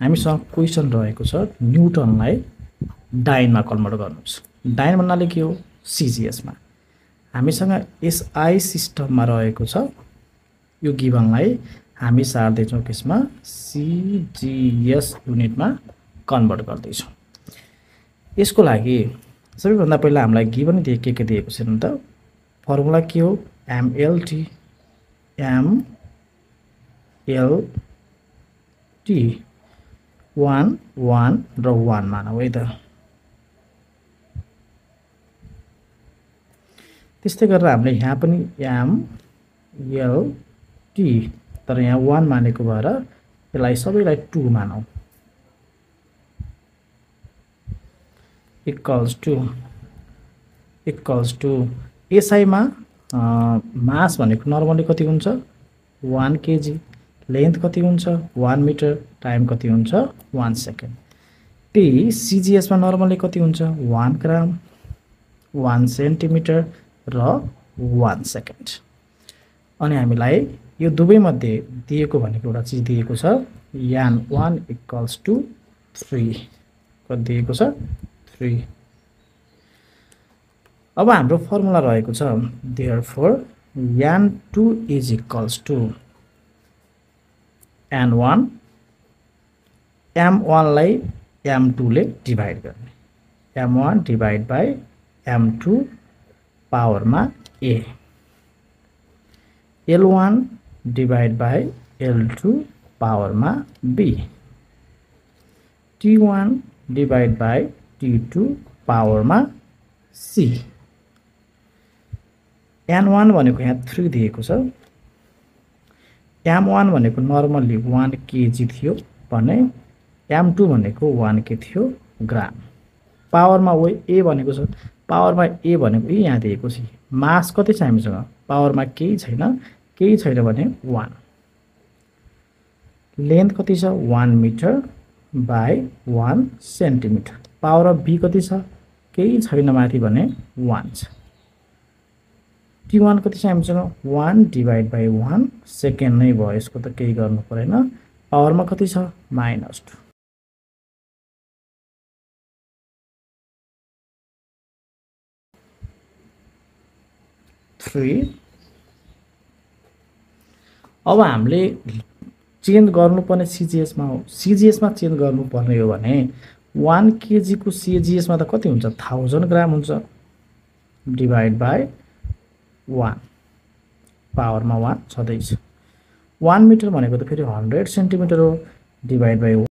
हामीसँग क्वेसन रहेको छ न्युटनलाई डाइनमा कन्भर्ट गर्नुस्। डाइन भन्नाले के हो? सिजिएसमा। हामीसँग एसआई सिस्टममा रहेको छ, यो गिभनलाई हामी सार्दैछौँ त्यसमा सिजिएस युनिटमा कन्भर्ट गर्दैछौँ। यसको लागि सबैभन्दा पहिला हामीलाई गिभन के दिएको छ त? फर्मुला के हो? एमएलटी एमएलटी 1 1 र 1 मानौ है त। त्यस्तै गरेर हामीले यहाँ पनि एमएलटी, तर यहाँ 1 मानेको भएर यसलाई सबैलाई 2 मानौ। इक्वल्स टु एसआईमा मास भनेको नर्मली कति हुन्छ? 1 केजी। लेन्थ कति हुन्छ? 1 मिटर। टाइम कति हुन्छ? 1 सेकेन्ड। टी सिजिएसमा नर्मली कति हुन्छ? 1 ग्राम, 1 सेन्टिमिटर र 1 सेकेन्ड। अनि हामीलाई यो दुवैमध्ये दिएको भनेको एउटा चिज दिएको छ, यान 1 इक्वल्स टु 3। कति दिएको छ? 3। अब हाम्रो फर्मुला रहेको छ देयरफोर यान 2 is equals to n1, m1 लाई m2 ले डिभाइड गर्ने, m1 divide by m2 पावरमा a, l1 divide by l2 पावरमा b, t1 divide by t2 पावरमा c। n1 भनेको यहाँ 3 दिएको छ, m1 भनेको नर्मली 1 केजी थियो भने m2 भनेको 1 के थियो? ग्राम। पावरमा a भनेको छ, पावरमा a भनेको यहाँ दिएको छ। मास कति छ हामीसँग? पावरमा केही छैन भने 1। लेन्थ कति छ? 1 metre by 1 centimetre. Power of b कति छ? केही छैन माथि भने 1 छ। t1 कति छ हामीसँग? 1 डिभाइड बाई 1 सेकेन्ड नै भयो, यसको त केही गर्नु परेन। पावरमा कति छ? -2। 3। अब हामीले चेन्ज गर्नुपर्ने सिजिएसमा हो। सिजिएसमा चेन्ज गर्नुपर्ने हो भने 1 केजी को सिजिएसमा त कति हुन्छ? 1000 ग्राम हुन्छ, डिभाइड बाई 1 पावरमा 1 छँदैछ। 1 मिटर भनेको त फेरि 100 सेन्टिमिटर हो, डिभाइड बाई